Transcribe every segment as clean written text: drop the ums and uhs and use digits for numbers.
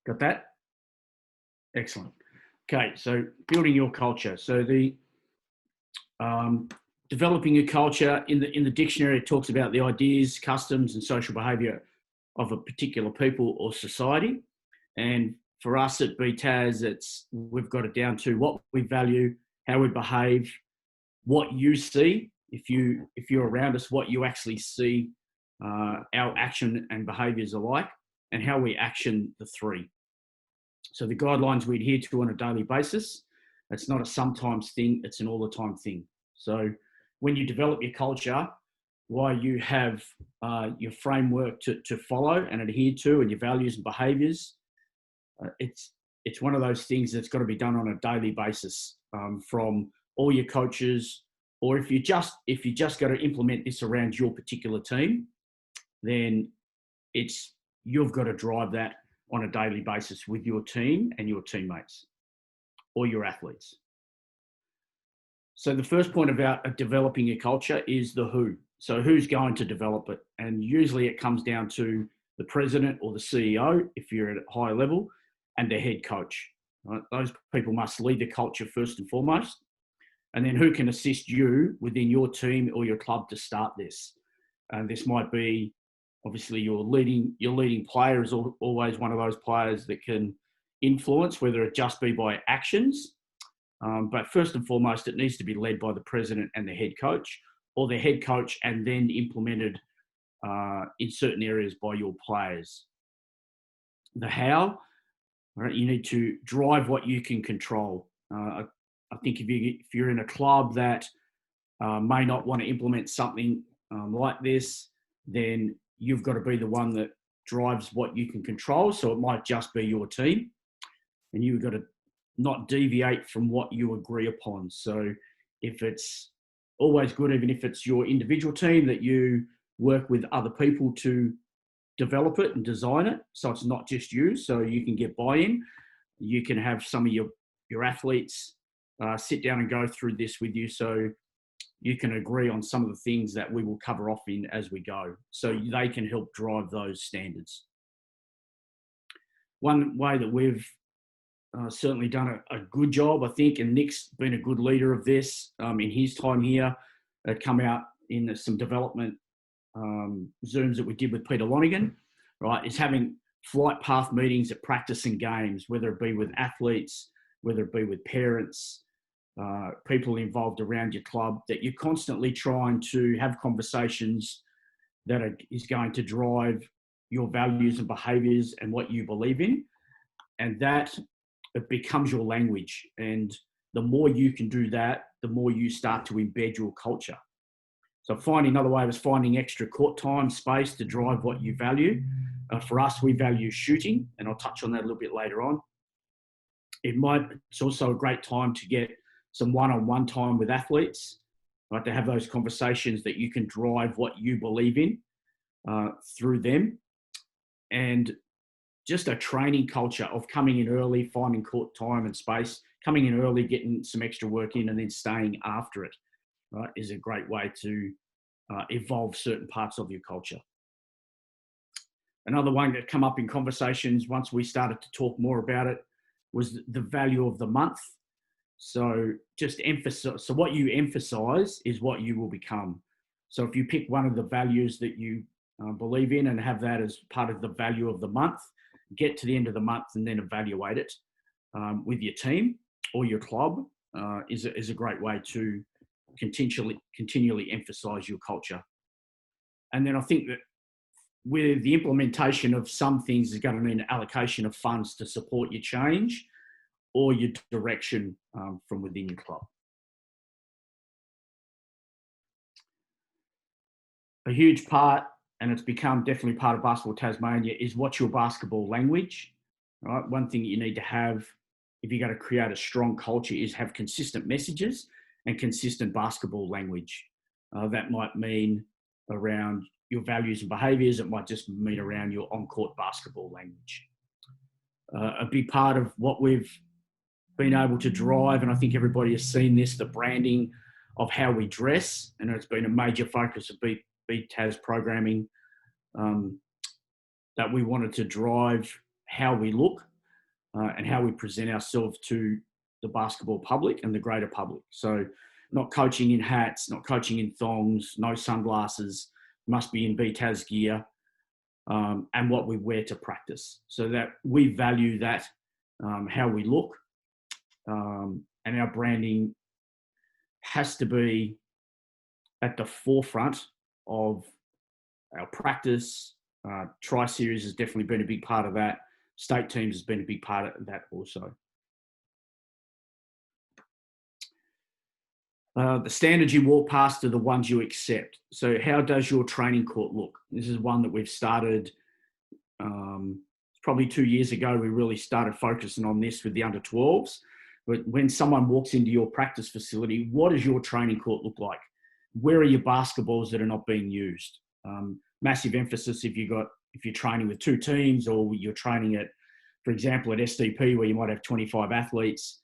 Got that? Excellent. Okay, so building your culture. So the developing a culture in the dictionary, it talks about the ideas, customs, and social behaviour of a particular people or society. And for us at BTAS, we've got it down to what we value, how we behave, what you see. If you're around us, what you actually see, our action and behaviours are like, and how we action the three. So the guidelines we adhere to on a daily basis. It's not a sometimes thing; it's an all the time thing. So when you develop your culture, while you have your framework to follow and adhere to, and your values and behaviours, it's one of those things that's got to be done on a daily basis from all your coaches. Or if you just got to implement this around your particular team, then you've got to drive that on a daily basis with your team and your teammates or your athletes. So the first point about developing a culture is the who. So who's going to develop it? And usually it comes down to the president or the CEO, if you're at a high level, and the head coach. Right? Those people must lead the culture first and foremost. And then who can assist you within your team or your club to start this? And this might be, obviously, your leading player is always one of those players that can influence, whether it just be by actions. But first and foremost, it needs to be led by the president and the head coach, or the head coach and then implemented in certain areas by your players. The how, right, you need to drive what you can control. I think if you're in a club that may not want to implement something like this, then you've got to be the one that drives what you can control. So it might just be your team, and you've got to not deviate from what you agree upon. So if it's always good, even if it's your individual team, that you work with other people to develop it and design it. So it's not just you, so you can get buy-in. You can have some of your athletes sit down and go through this with you, so you can agree on some of the things that we will cover off in as we go, so they can help drive those standards. One way that we've certainly done a good job, I think, and Nick's been a good leader of this in his time here, it come out in some development Zooms that we did with Peter Lonigan, right, is having flight path meetings at practice and games, whether it be with athletes, whether it be with parents, people involved around your club, that you're constantly trying to have conversations that is going to drive your values and behaviours and what you believe in, and that it becomes your language. And the more you can do that, the more you start to embed your culture. So finding another way was finding extra court time, space to drive what you value. For us, we value shooting, and I'll touch on that a little bit later on. It's also a great time to get some one-on-one time with athletes, right, to have those conversations that you can drive what you believe in through them. And just a training culture of coming in early, finding court time and space, coming in early, getting some extra work in, and then staying after it, right, is a great way to evolve certain parts of your culture. Another one that come up in conversations once we started to talk more about it was the value of the month. So just emphasize, so what you emphasize is what you will become. So if you pick one of the values that you believe in and have that as part of the value of the month, get to the end of the month and then evaluate it with your team or your club is a great way to continually emphasize your culture. And then I think that with the implementation of some things is going to need an allocation of funds to support your change or your direction from within your club. A huge part, and it's become definitely part of Basketball Tasmania, is what's your basketball language, right? One thing you need to have if you're going to create a strong culture is have consistent messages and consistent basketball language. That might mean around your values and behaviours. It might just mean around your on-court basketball language. A big part of what we've been able to drive, and I think everybody has seen this, the branding of how we dress, and it's been a major focus of BTAS programming, that we wanted to drive how we look and how we present ourselves to the basketball public and the greater public. So not coaching in hats, not coaching in thongs, no sunglasses, must be in BTAS gear, and what we wear to practice. So that we value that, how we look, and our branding has to be at the forefront of our practice. Tri-Series has definitely been a big part of that. State teams has been a big part of that also. The standards you walk past are the ones you accept. So how does your training court look? This is one that we've started probably 2 years ago. We really started focusing on this with the under 12s. But when someone walks into your practice facility, what does your training court look like? Where are your basketballs that are not being used? Massive emphasis if you're training with two teams, or you're training at, for example, at SDP where you might have 25 athletes,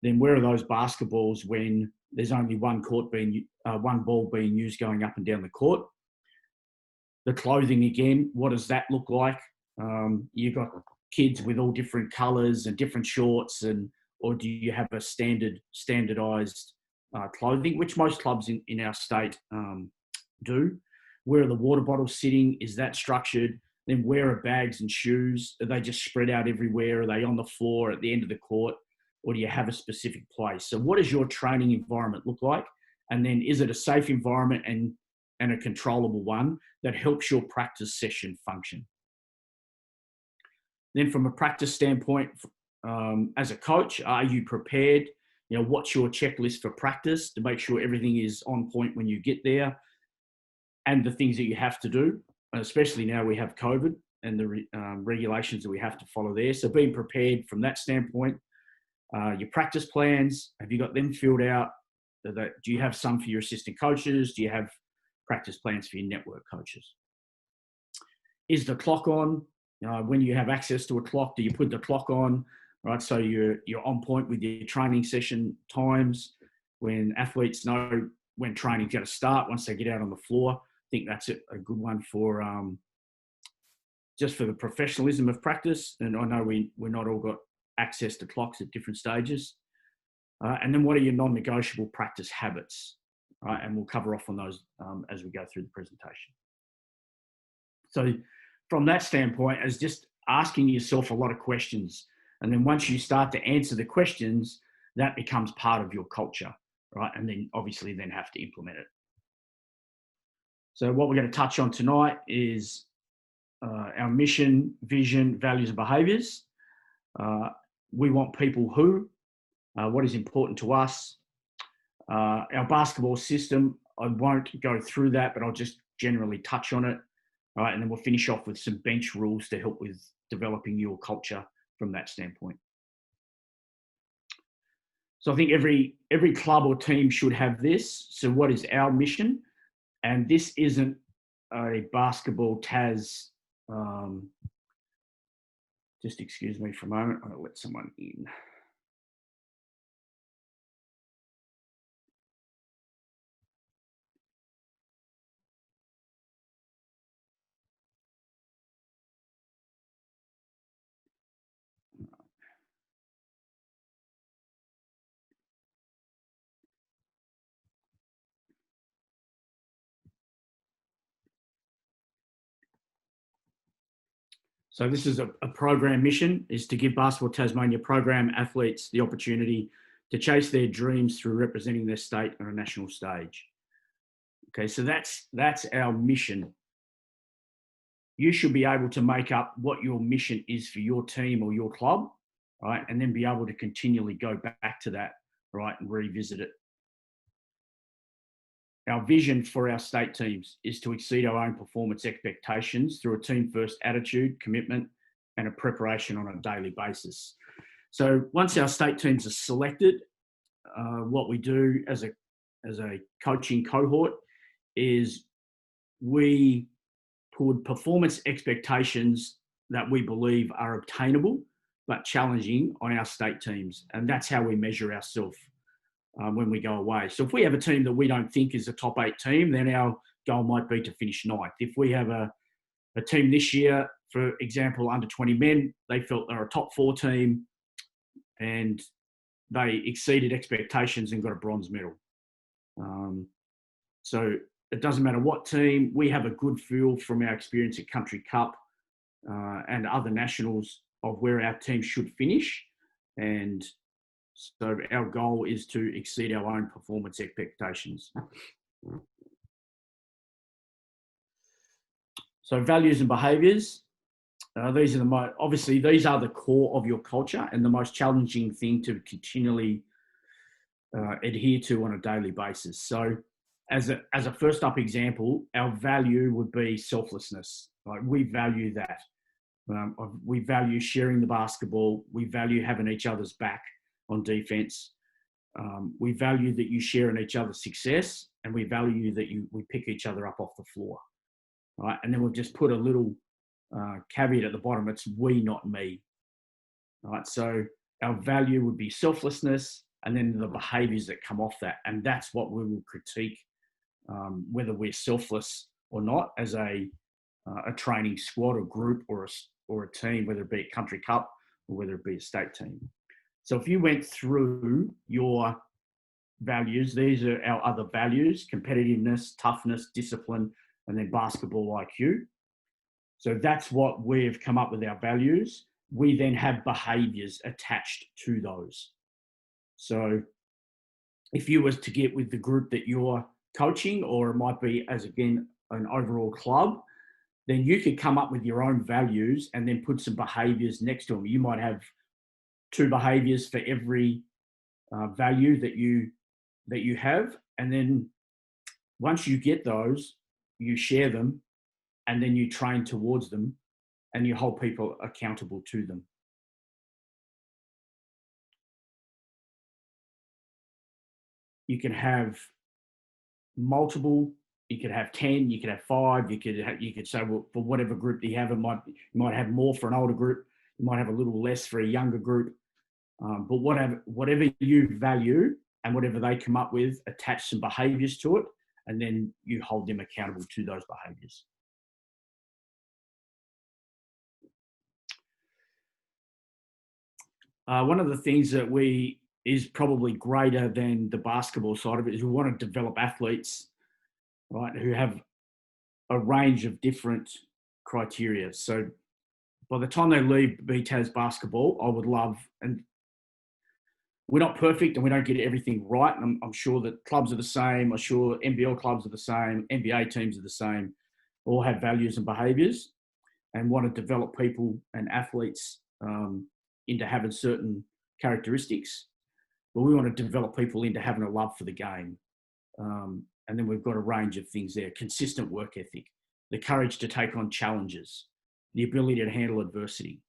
then where are those basketballs when there's only one ball being used going up and down the court? The clothing again, what does that look like? You've got kids with all different colours and different shorts, or do you have a standardised clothing, which most clubs in our state do? Where are the water bottles sitting? Is that structured? Then where are bags and shoes? Are they just spread out everywhere? Are they on the floor at the end of the court? Or do you have a specific place? So what does your training environment look like? And then is it a safe environment and a controllable one that helps your practice session function? Then from a practice standpoint, as a coach, are you prepared? You know, what's your checklist for practice to make sure everything is on point when you get there, and the things that you have to do, especially now we have COVID and the regulations that we have to follow there. So being prepared from that standpoint. Your practice plans, have you got them filled out? Do you have some for your assistant coaches? Do you have practice plans for your network coaches? Is the clock on? When you have access to a clock, do you put the clock on? Right, so you're on point with your training session times. When athletes know when training's going to start once they get out on the floor, I think that's a good one for just for the professionalism of practice. And I know we're not all got access to clocks at different stages. And then what are your non-negotiable practice habits? Right, and we'll cover off on those as we go through the presentation. So from that standpoint, as just asking yourself a lot of questions. And then once you start to answer the questions, that becomes part of your culture, right? And then obviously then have to implement it. So what we're going to touch on tonight is our mission, vision, values, and behaviours. We want people who, what is important to us. Our basketball system, I won't go through that, but I'll just generally touch on it. All right, and then we'll finish off with some bench rules to help with developing your culture from that standpoint. So I think every club or team should have this. So what is our mission? And this isn't a basketball TAS. Just excuse me for a moment. I'll let someone in. So this is a program mission, is to give Basketball Tasmania program athletes the opportunity to chase their dreams through representing their state on a national stage. Okay, so that's our mission. You should be able to make up what your mission is for your team or your club, right? And then be able to continually go back to that, right, and revisit it. Our vision for our state teams is to exceed our own performance expectations through a team-first attitude, commitment, and a preparation on a daily basis. So once our state teams are selected, what we do as a coaching cohort is we put performance expectations that we believe are obtainable but challenging on our state teams, and that's how we measure ourselves. When we go away. So if we have a team that we don't think is a top 8 team, then our goal might be to finish 9th. If we have a team this year, for example, under 20 men, they felt they're a top 4 team, and they exceeded expectations and got a bronze medal. So it doesn't matter what team, we have a good feel from our experience at Country Cup and other nationals of where our team should finish. And so our goal is to exceed our own performance expectations. So values and behaviours, these are obviously these are the core of your culture and the most challenging thing to continually adhere to on a daily basis. So as a first up example, our value would be selflessness. Like, we value that. We value sharing the basketball. We value having each other's back on defense. We value that you share in each other's success, and we value that we pick each other up off the floor. Right? And then we've just put a little caveat at the bottom. It's we, not me. Right? So our value would be selflessness, and then the behaviours that come off that. And that's what we will critique, whether we're selfless or not, as a training squad or group or a team, whether it be a country cup or whether it be a state team. So if you went through your values, these are our other values: competitiveness, toughness, discipline, and then basketball IQ. So that's what we've come up with, our values. We then have behaviours attached to those. So if you was to get with the group that you're coaching, or it might be as, again, an overall club, then you could come up with your own values and then put some behaviours next to them. You might have 2 behaviours for every value that you have. And then once you get those, you share them, and then you train towards them, and you hold people accountable to them. You can have multiple. You could have 10. You could have 5. You could say, well, for whatever group that you have, you might have more for an older group. You might have a little less for a younger group. But whatever you value and whatever they come up with, attach some behaviours to it, and then you hold them accountable to those behaviours. One of the things that is probably greater than the basketball side of it is we want to develop athletes, right, who have a range of different criteria. So by the time they leave BTAS basketball, I would love, and we're not perfect and we don't get everything right. And I'm sure that clubs are the same. I'm sure NBL clubs are the same. NBA teams are the same. All have values and behaviours and want to develop people and athletes into having certain characteristics. But we want to develop people into having a love for the game. And then we've got a range of things there: consistent work ethic, the courage to take on challenges, the ability to handle adversity,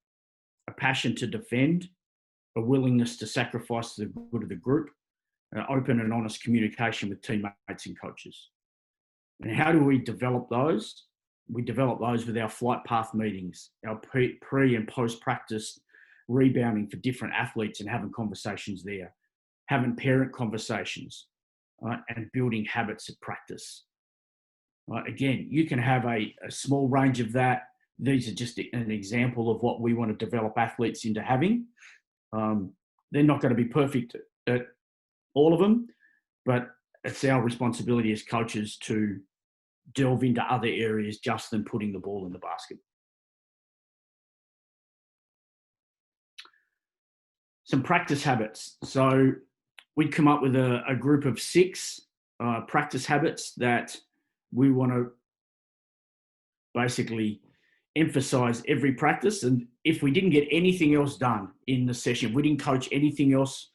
a passion to defend, a willingness to sacrifice the good of the group, and open and honest communication with teammates and coaches. And how do we develop those? We develop those with our flight path meetings, our pre and post practice rebounding for different athletes and having conversations there, having parent conversations, right, and building habits of practice. Right? Again, you can have a small range of that. These are just an example of what we want to develop athletes into having. They're not going to be perfect at all of them, but it's our responsibility as coaches to delve into other areas just than putting the ball in the basket. Some practice habits. So we'd come up with a group of 6 practice habits that we want to basically emphasize every practice. And if we didn't get anything else done in the session, we didn't coach anything else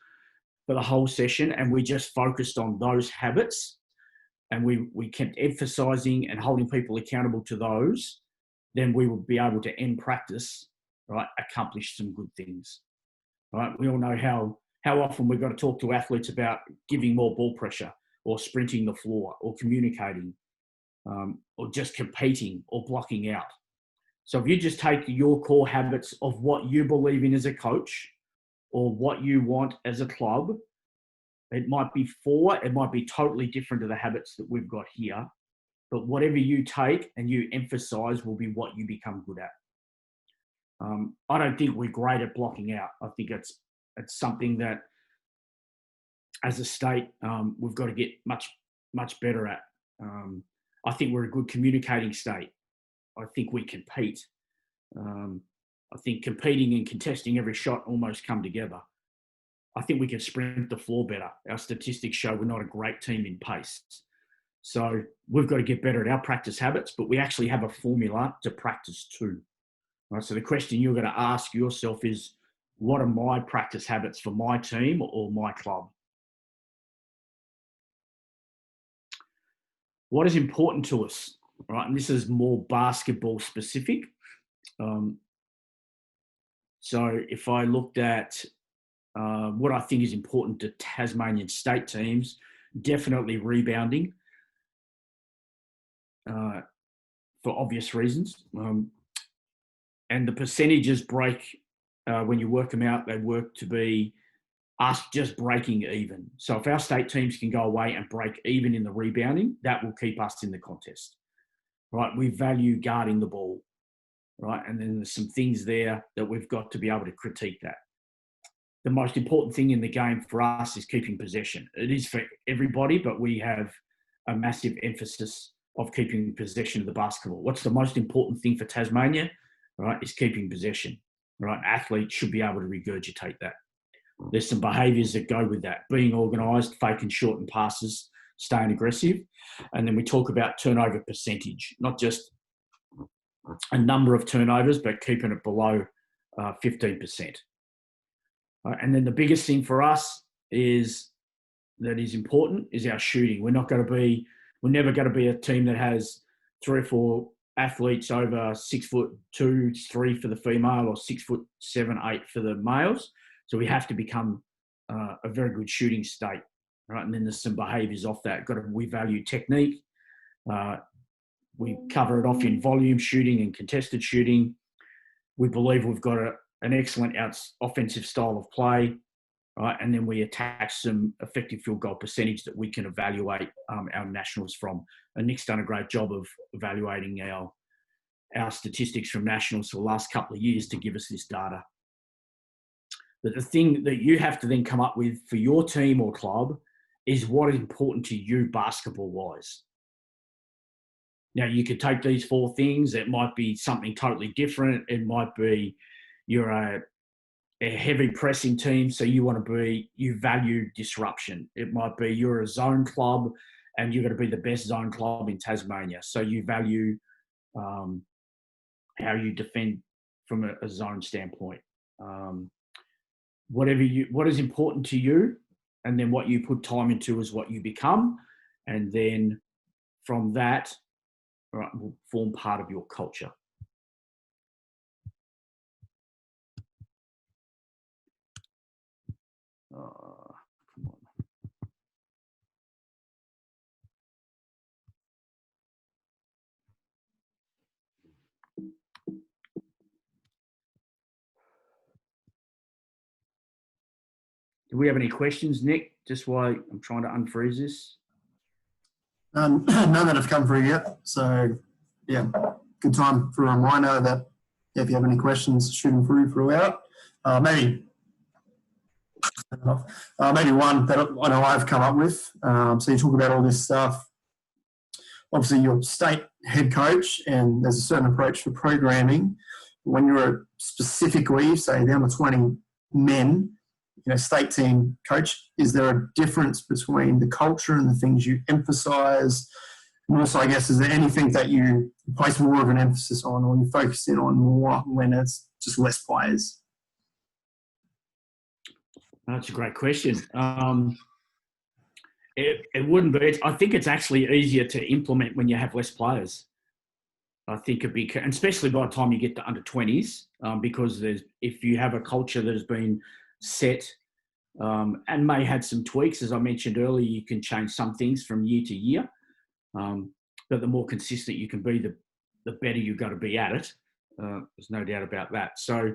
for the whole session, and we just focused on those habits, and we kept emphasizing and holding people accountable to those, then we would be able to end practice, right, accomplish some good things. Right? We all know how often we've got to talk to athletes about giving more ball pressure, or sprinting the floor, or communicating, or just competing, or blocking out. So if you just take your core habits of what you believe in as a coach, or what you want as a club, it might be 4, it might be totally different to the habits that we've got here, but whatever you take and you emphasize will be what you become good at. I don't think we're great at blocking out. I think it's It's something that, as a state, we've got to get much better at. I think we're a good communicating state. I think we compete. I think competing and contesting every shot almost come together. I think we can sprint the floor better. Our statistics show we're not a great team in pace. So we've got to get better at our practice habits, but we actually have a formula to practice too. Right? So the question you're going to ask yourself is, what are my practice habits for my team or my club? What is important to us, right? And this is more basketball specific. So if I looked at what I think is important to Tasmanian state teams, definitely rebounding for obvious reasons. And the percentages break, when you work them out, they work to be us just breaking even. So if our state teams can go away and break even in the rebounding, that will keep us in the contest, right? We value guarding the ball, right? And then there's some things there that we've got to be able to critique that. The most important thing in the game for us is keeping possession. It is for everybody, but we have a massive emphasis of keeping possession of the basketball. What's the most important thing for Tasmania, right, is keeping possession, right? Athletes should be able to regurgitate that. There's some behaviours that go with that. Being organised, faking short and passes, staying aggressive. And then we talk about turnover percentage, not just a number of turnovers, but keeping it below 15%. And then the biggest thing for us is that is important is our shooting. We're never going to be a team that has 3 or 4 athletes over 6'2", 3 for the female, or 6'7", 8 for the males. So we have to become a very good shooting state, right? And then there's some behaviours off that. We value technique. We cover it off in volume shooting and contested shooting. We believe we've got an excellent offensive style of play, right? And then we attach some effective field goal percentage that we can evaluate our nationals from. And Nick's done a great job of evaluating our statistics from nationals for the last couple of years to give us this data. But the thing that you have to then come up with for your team or club is what is important to you basketball-wise. Now, you could take these 4 things. It might be something totally different. It might be you're a heavy pressing team, so you value disruption. It might be you're a zone club and you're going to be the best zone club in Tasmania. So you value how you defend from a zone standpoint. What is important to you, and then what you put time into is what you become, and then from that, right, will form part of your culture. Come on. Do we have any questions, Nick? Just while I'm trying to unfreeze this. None that have come through yet. So, yeah, good time for a reminder that if you have any questions, shoot them throughout. Maybe one that I know I've come up with. So you talk about all this stuff. Obviously, you're state head coach, and there's a certain approach for programming. When you're specifically, say, down to 20 men, state team coach, is there a difference between the culture and the things you emphasise? And also, I guess, is there anything that you place more of an emphasis on, or you focus in on more when it's just less players? That's a great question. It wouldn't be. I think it's actually easier to implement when you have less players. I think and especially by the time you get to under 20s, because if you have a culture that has been set and may have some tweaks, as I mentioned earlier, you can change some things from year to year. But the more consistent you can be, the better you've got to be at it. There's no doubt about that. So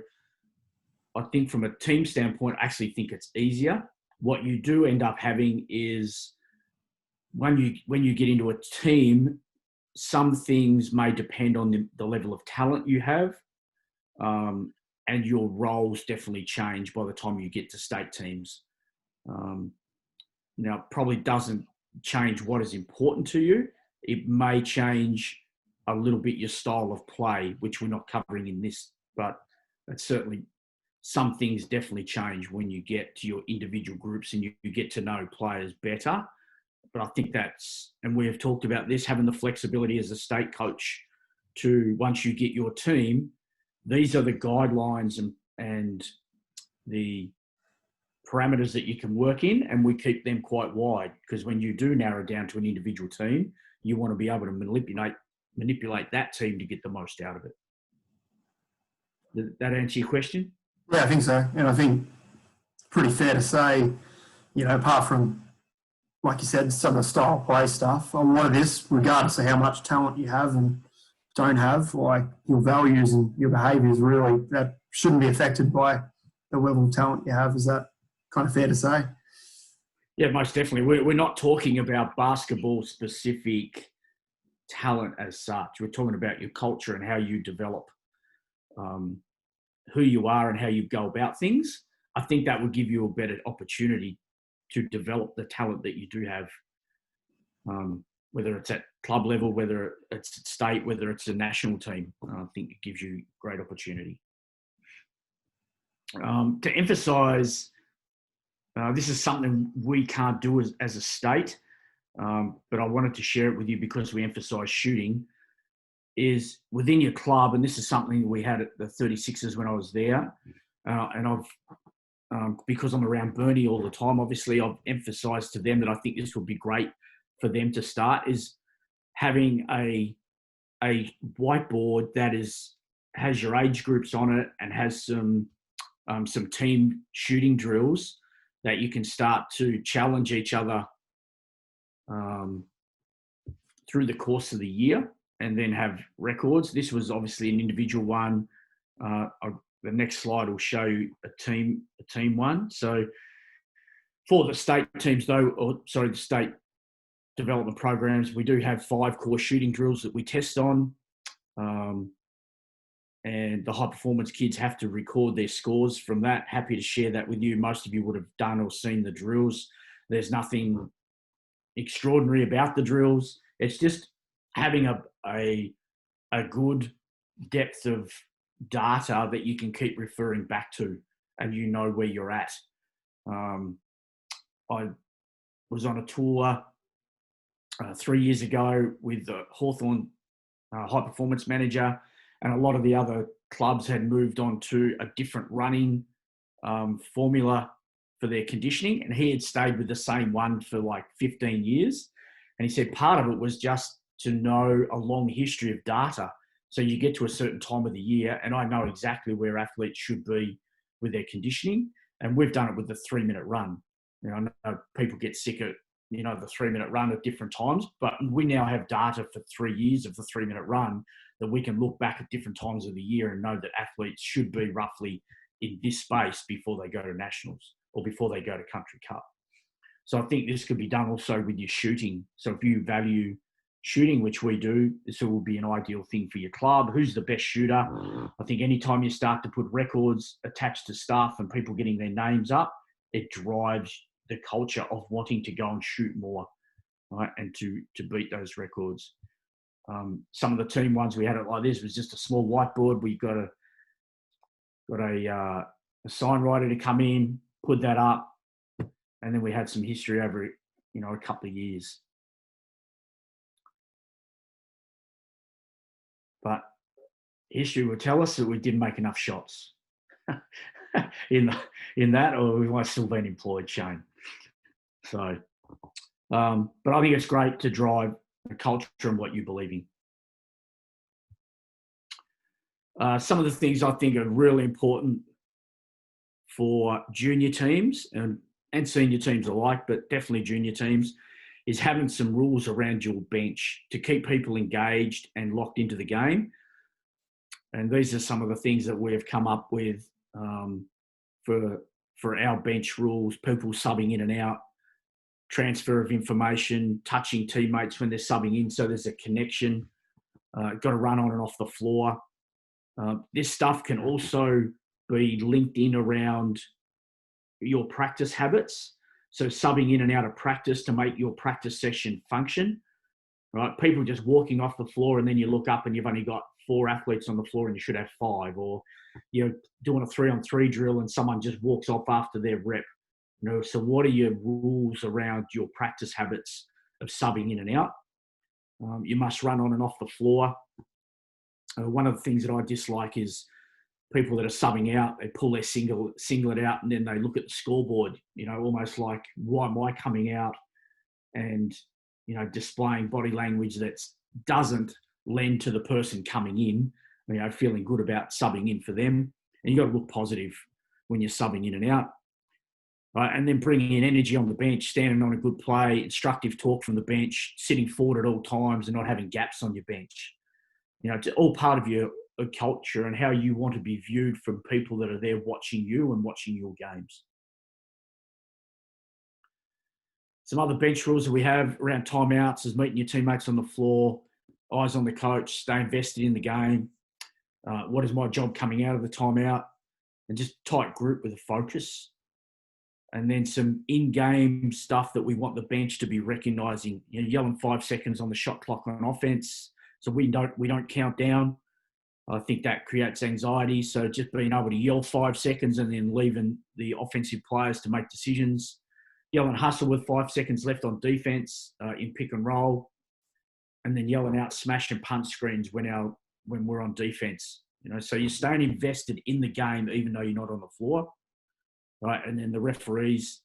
I think from a team standpoint, I actually think it's easier. What you do end up having is when you get into a team, some things may depend on the level of talent you have. and your roles definitely change by the time you get to state teams. Now, it probably doesn't change what is important to you. It may change a little bit your style of play, which we're not covering in this, but it's certainly some things definitely change when you get to your individual groups and you get to know players better. But I think and we have talked about this, having the flexibility as a state coach to, once you get your team, these are the guidelines and the parameters that you can work in, and we keep them quite wide, because when you do narrow down to an individual team, you want to be able to manipulate that team to get the most out of it. Did that answer your question? Yeah, I think so. And I think pretty fair to say, apart from, like you said, some of the style play stuff, a lot of this, regardless of how much talent you have and don't have, like your values and your behaviours, really, that shouldn't be affected by the level of talent you have. Is that kind of fair to say? Yeah, most definitely. We're not talking about basketball-specific talent as such. We're talking about your culture and how you develop who you are and how you go about things. I think that would give you a better opportunity to develop the talent that you do have, whether it's at club level, whether it's at state, whether it's a national team. I think it gives you great opportunity. To emphasise, this is something we can't do as a state, but I wanted to share it with you because we emphasise shooting, is within your club, and this is something we had at the 36ers when I was there, and I've, because I'm around Bernie all the time, obviously I've emphasised to them that I think this would be great for them to start, is having a whiteboard that has your age groups on it and has some team shooting drills that you can start to challenge each other through the course of the year, and then have records. This was obviously an individual one. The next slide will show you a team one. So for the state teams though, the state development programs, we do have 5 core shooting drills that we test on. And the high performance kids have to record their scores from that. Happy to share that with you. Most of you would have done or seen the drills. There's nothing extraordinary about the drills. It's just having a good depth of data that you can keep referring back to, and you know where you're at. I was on a tour 3 years ago with the Hawthorn high performance manager, and a lot of the other clubs had moved on to a different running formula for their conditioning, and he had stayed with the same one for like 15 years. And he said part of it was just to know a long history of data. So you get to a certain time of the year, and I know exactly where athletes should be with their conditioning. And we've done it with the 3-minute run. I know people get sick of, the 3-minute run at different times, but we now have data for 3 years of the 3-minute run that we can look back at different times of the year and know that athletes should be roughly in this space before they go to nationals or before they go to country cup. So I think this could be done also with your shooting. So if you value shooting, which we do, this will be an ideal thing for your club. Who's the best shooter? I think anytime you start to put records attached to stuff and people getting their names up, it drives the culture of wanting to go and shoot more, right? And to beat those records. Some of the team ones we had it like this was just a small whiteboard. We got a sign writer to come in, put that up, and then we had some history over, a couple of years. But history will tell us that we didn't make enough shots in that, or we might have still been employed, Shane. So, but I think it's great to drive the culture and what you believe in. Some of the things I think are really important for junior teams and senior teams alike, but definitely junior teams, is having some rules around your bench to keep people engaged and locked into the game. And these are some of the things that we have come up with for our bench rules: people subbing in and out, transfer of information, touching teammates when they're subbing in so there's a connection, got to run on and off the floor. This stuff can also be linked in around your practice habits. So subbing in and out of practice to make your practice session function, right? People just walking off the floor and then you look up and you've only got 4 athletes on the floor and you should have 5, or you're doing a 3-on-3 drill and someone just walks off after their rep. So what are your rules around your practice habits of subbing in and out? You must run on and off the floor. One of the things that I dislike is people that are subbing out, they pull their singlet out and then they look at the scoreboard, almost like, why am I coming out? And, displaying body language that doesn't lend to the person coming in, feeling good about subbing in for them. And you've got to look positive when you're subbing in and out. Right? And then bringing in energy on the bench, standing on a good play, instructive talk from the bench, sitting forward at all times and not having gaps on your bench. It's all part of your culture and how you want to be viewed from people that are there watching you and watching your games. Some other bench rules that we have around timeouts is meeting your teammates on the floor, eyes on the coach, stay invested in the game. What is my job coming out of the timeout? And just tight group with a focus. And then some in-game stuff that we want the bench to be recognising. Yelling 5 seconds on the shot clock on offence, so we don't count down. I think that creates anxiety. So just being able to yell 5 seconds and then leaving the offensive players to make decisions. Yelling hustle with 5 seconds left on defence in pick and roll, and then yelling out smash and punch screens when we're on defence. So you're staying invested in the game even though you're not on the floor. Right, and then the referees,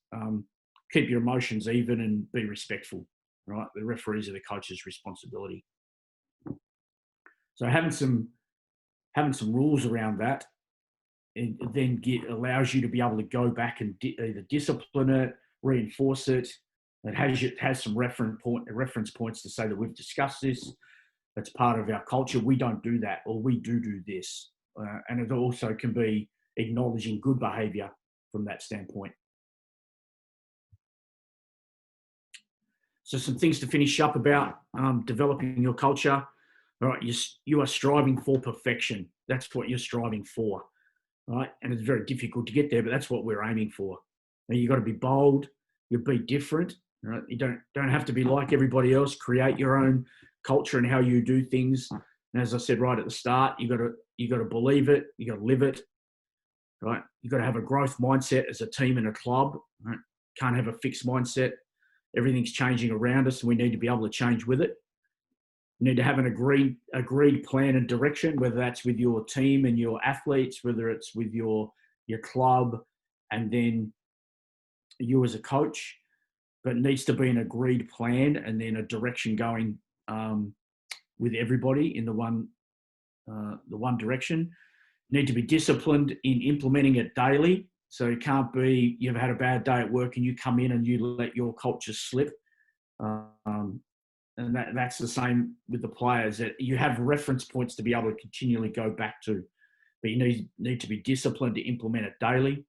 keep your emotions even and be respectful. Right, the referees are the coach's responsibility. So having some rules around that, it then allows you to be able to go back and either discipline it, reinforce it. It has some reference points to say that we've discussed this. That's part of our culture. We don't do that, or we do this, and it also can be acknowledging good behaviour from that standpoint. So some things to finish up about developing your culture. All right, you are striving for perfection. That's what you're striving for, right? And it's very difficult to get there, but that's what we're aiming for. Now, you've got to be bold. You be different. Right? You don't have to be like everybody else. Create your own culture and how you do things. And as I said right at the start, you got to believe it. You got to live it. Right? You've got to have a growth mindset as a team and a club. Right? Can't have a fixed mindset. Everything's changing around us, and we need to be able to change with it. You need to have an agreed plan and direction, whether that's with your team and your athletes, whether it's with your club, and then you as a coach. But it needs to be an agreed plan and then a direction going with everybody in the one direction. Need to be disciplined in implementing it daily. So it can't be you've had a bad day at work and you come in and you let your culture slip. And that's the same with the players, that you have reference points to be able to continually go back to. But you need to be disciplined to implement it daily.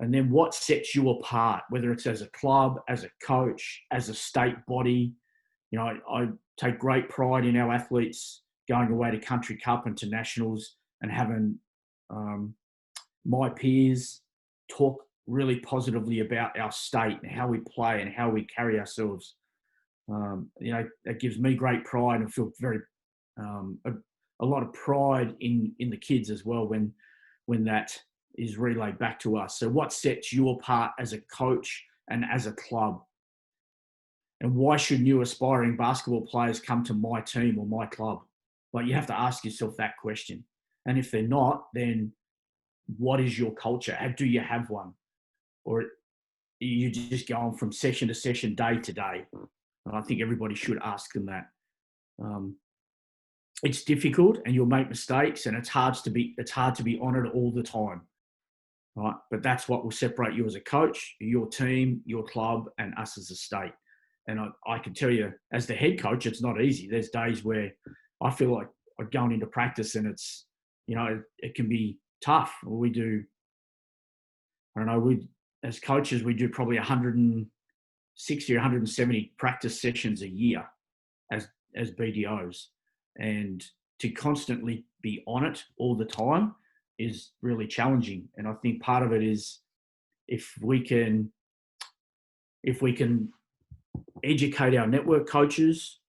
And then what sets you apart, whether it's as a club, as a coach, as a state body. I take great pride in our athletes going away to country cup and to nationals and having my peers talk really positively about our state and how we play and how we carry ourselves. That gives me great pride and feel very a lot of pride in the kids as well when that is relayed back to us. So what sets you apart as a coach and as a club? And why should new aspiring basketball players come to my team or my club? Like, you have to ask yourself that question. And if they're not, then what is your culture? Do you have one? Or are you just going from session to session, day to day? And I think everybody should ask them that. It's difficult and you'll make mistakes, and it's hard to be honoured all the time. Right? But that's what will separate you as a coach, your team, your club, and us as a state. And I can tell you, as the head coach, it's not easy. There's days where I feel like I'm going into practice and it's, it can be tough. As coaches, we do probably 160 or 170 practice sessions a year as BDOs. And to constantly be on it all the time, is really challenging. And I think part of it is if we can educate our network coaches,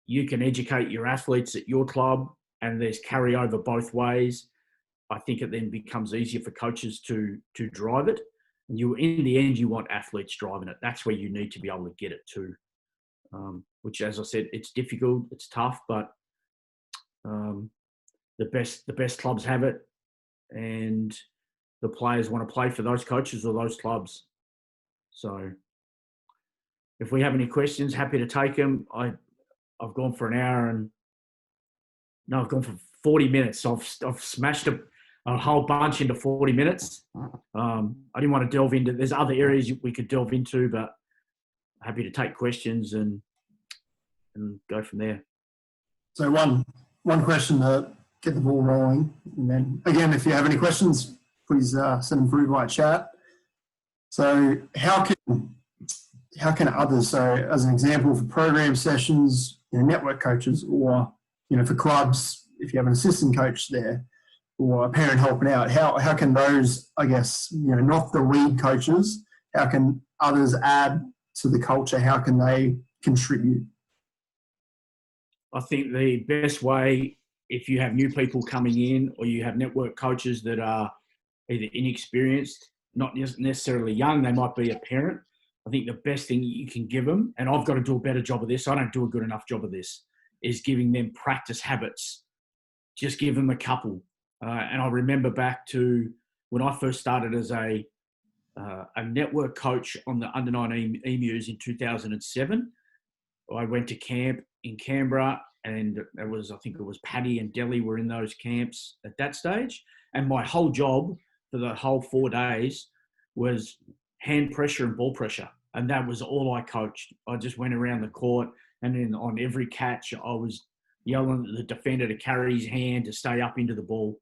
you can educate your athletes at your club, and there's carryover both ways. I think it then becomes easier for coaches to drive it. And in the end, you want athletes driving it. That's where you need to be able to get it to. Which, as I said, it's difficult, it's tough, but the best clubs have it, and the players want to play for those coaches or those clubs. So, if we have any questions, happy to take them. I've gone for an hour I've gone for 40 minutes. So I've smashed a whole bunch into 40 minutes. I didn't want to delve into. There's other areas we could delve into, but happy to take questions and go from there. So one question to get the ball rolling, and then again, if you have any questions, please send them through via chat. So how can others? So as an example, for program sessions, network coaches, or for clubs, if you have an assistant coach there, or a parent helping out, how can those, I guess, not the lead coaches, how can others add to the culture? How can they contribute? I think the best way, if you have new people coming in or you have network coaches that are either inexperienced, not necessarily young, they might be a parent. I think the best thing you can give them, and I've got to do a better job of this, I don't do a good enough job of this, is giving them practice habits. Just give them a couple. And I remember back to when I first started as a network coach on the under-19 Emus in 2007. I went to camp in Canberra, and I think it was Paddy and Delhi were in those camps at that stage. And my whole job for the whole 4 days was hand pressure and ball pressure. And that was all I coached. I just went around the court, and then on every catch, I was yelling at the defender to carry his hand to stay up into the ball.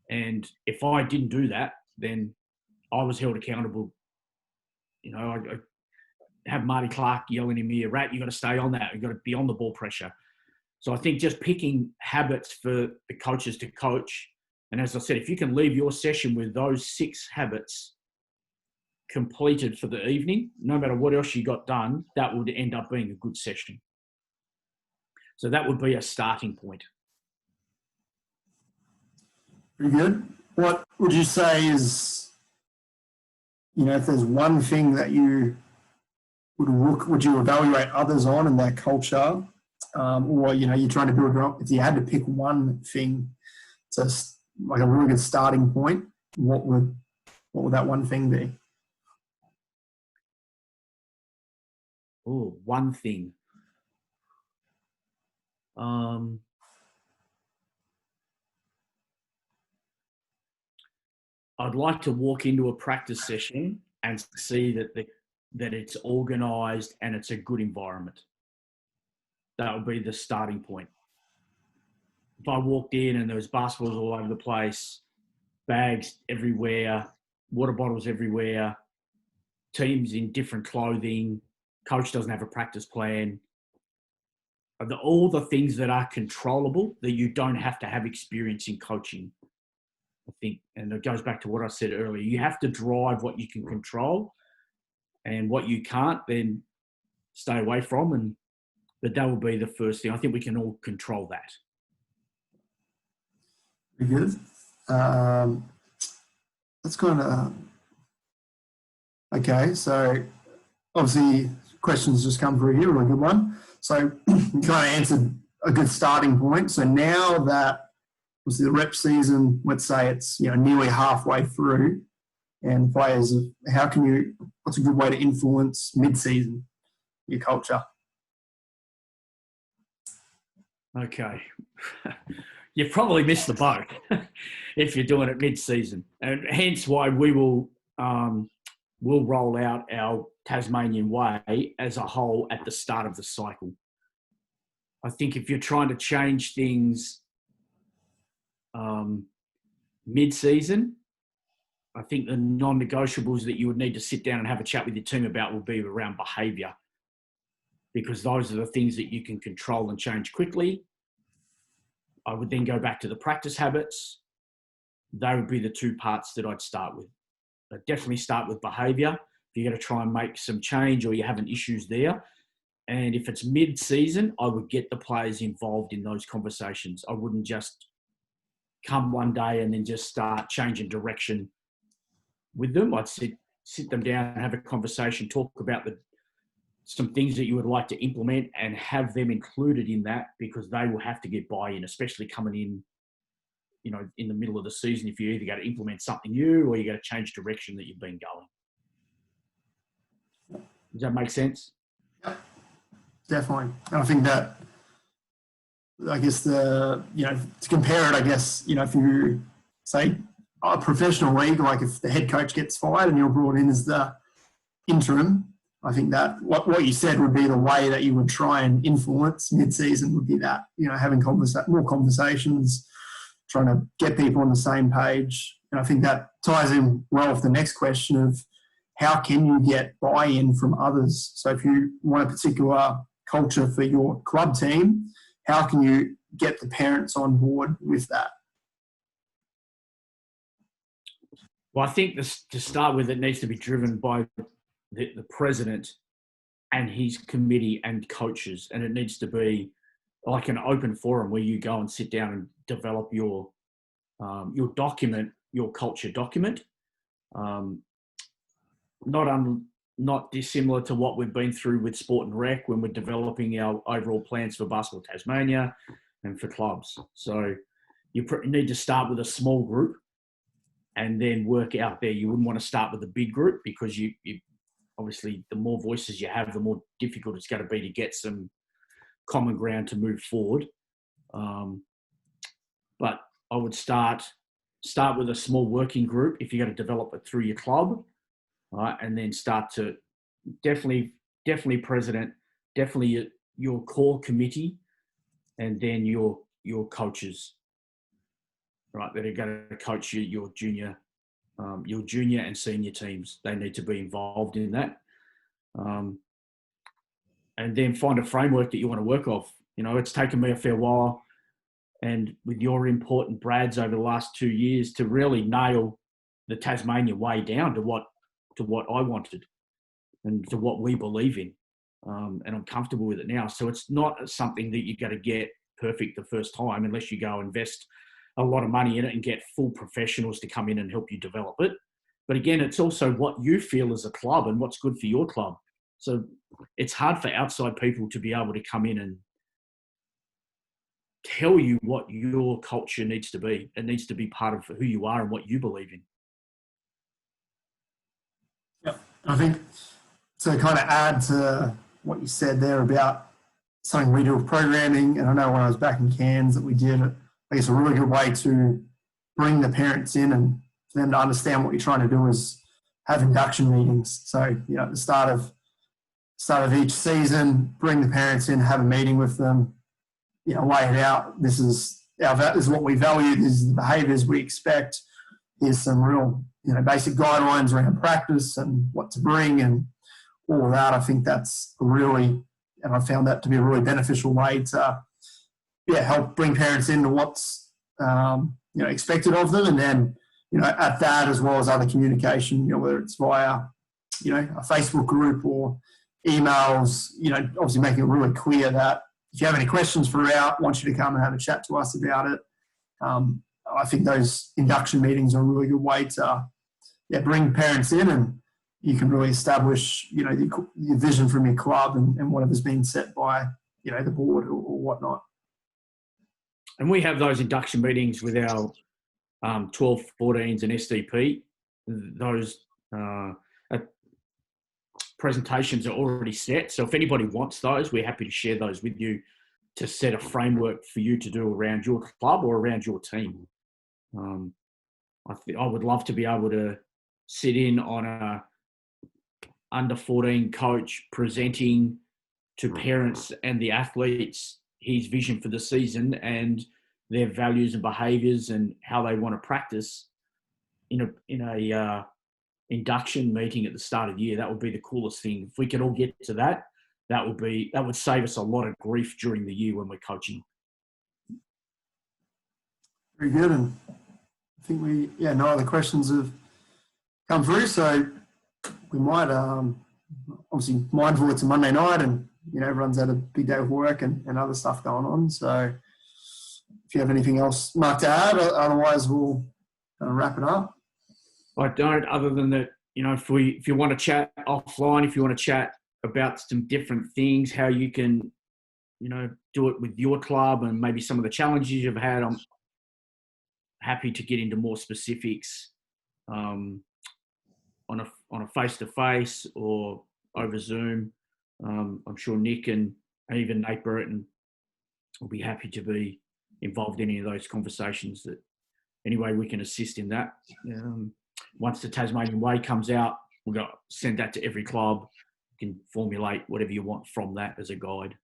And if I didn't do that, then I was held accountable. I have Marty Clark yelling at me, "Rat, you got to stay on that. You got to be on the ball pressure." So I think just picking habits for the coaches to coach. And as I said, if you can leave your session with those 6 habits completed for the evening, no matter what else you got done, that would end up being a good session. So that would be a starting point. Pretty good. What would you say is, if there's one thing that you would you evaluate others on in their culture, or you're trying to build it up? If you had to pick one thing, just like a really good starting point, what would that one thing be? Oh, one thing. I'd like to walk into a practice session and see that it's organised and it's a good environment. That would be the starting point. If I walked in and there was basketballs all over the place, bags everywhere, water bottles everywhere, teams in different clothing, coach doesn't have a practice plan, all the things that are controllable that you don't have to have experience in coaching. I think, and it goes back to what I said earlier, you have to drive what you can control, and what you can't, then stay away from. But that will be the first thing. I think we can all control that. Very good. Let's go on. Okay, so obviously questions just come through here, a good one. So you kind of answered a good starting point. So now that obviously the rep season, let's say it's nearly halfway through, and players, what's a good way to influence mid-season your culture? Okay. You probably missed the boat if you're doing it mid-season, and hence why we will we'll roll out our Tasmanian way as a whole at the start of the cycle. I think if you're trying to change things mid-season, I think the non-negotiables that you would need to sit down and have a chat with your team about will be around behaviour, because those are the things that you can control and change quickly. I would then go back to the practice habits. They would be the two parts that I'd start with. I'd definitely start with behaviour. If you're going to try and make some change or you're having issues there. And if it's mid-season, I would get the players involved in those conversations. I wouldn't just come one day and then just start changing direction with them. I'd sit them down and have a conversation, talk about some things that you would like to implement and have them included in that, because they will have to get buy-in, especially coming in, in the middle of the season. If you either got to implement something new or you got to change direction that you've been going. Does that make sense? Yep, definitely. And I think that, I guess to compare it, I guess, if you say a professional league, like if the head coach gets fired and you're brought in as the interim, I think that what you said would be the way that you would try and influence mid-season would be that, having more conversations, trying to get people on the same page. And I think that ties in well with the next question of how can you get buy-in from others? So if you want a particular culture for your club team, how can you get the parents on board with that? Well, I think to start with, it needs to be driven by the president and his committee and coaches, and it needs to be like an open forum where you go and sit down and develop your document, your culture document. Not dissimilar to what we've been through with Sport and Rec when we're developing our overall plans for Basketball Tasmania and for clubs. So you need to start with a small group and then work out there. You wouldn't want to start with a big group, because you obviously the more voices you have, the more difficult it's going to be to get some common ground to move forward. But I would start with a small working group if you're going to develop it through your club. Right, and then start to definitely president, definitely your core committee, and then your coaches, right, that are going to coach your junior and senior teams. They need to be involved in that, and then find a framework that you want to work off. It's taken me a fair while, and with your input and Brad's over the last 2 years, to really nail the Tasmania way down to what I wanted and to what we believe in. And I'm comfortable with it now. So it's not something that you're going to get perfect the first time unless you go invest a lot of money in it and get full professionals to come in and help you develop it. But again, it's also what you feel as a club and what's good for your club. So it's hard for outside people to be able to come in and tell you what your culture needs to be. It needs to be part of who you are and what you believe in. I think to kind of add to what you said there about something we do with programming, and I know when I was back in Cairns that we did, I guess a really good way to bring the parents in and for them to understand what you're trying to do is have induction meetings. So, at the start of each season, bring the parents in, have a meeting with them, lay it out. This is what we value. This is the behaviours we expect. Here's some real, basic guidelines around practice and what to bring and all of that. I think that's and I found that to be a really beneficial way to, help bring parents into what's, expected of them. And then, at that, as well as other communication, whether it's via, a Facebook group or emails, obviously making it really clear that if you have any questions throughout, want you to come and have a chat to us about it. I think those induction meetings are a really good way to bring parents in, and you can really establish, your vision from your club and whatever's been set by, the board or whatnot. And we have those induction meetings with our 12, 14s and SDP. Those presentations are already set. So if anybody wants those, we're happy to share those with you to set a framework for you to do around your club or around your team. I would love to be able to sit in on a under 14 coach presenting to parents and the athletes his vision for the season and their values and behaviours and how they want to practice in a induction meeting at the start of the year. That would be the coolest thing. If we could all get to that, that would save us a lot of grief during the year when we're coaching. Very good. And I think no other questions have come through. So we might, obviously mindful it's a Monday night and, everyone's had a big day of work and other stuff going on. So if you have anything else, Mark, to add, otherwise we'll wrap it up. I don't, other than that, if you want to chat offline, if you want to chat about some different things, how you can, do it with your club and maybe some of the challenges you've had, I'm happy to get into more specifics on a face-to-face or over Zoom. I'm sure Nick and even Nate Burton will be happy to be involved in any of those conversations. That any way we can assist in that. Once the Tasmanian Way comes out, we'll send that to every club. You can formulate whatever you want from that as a guide.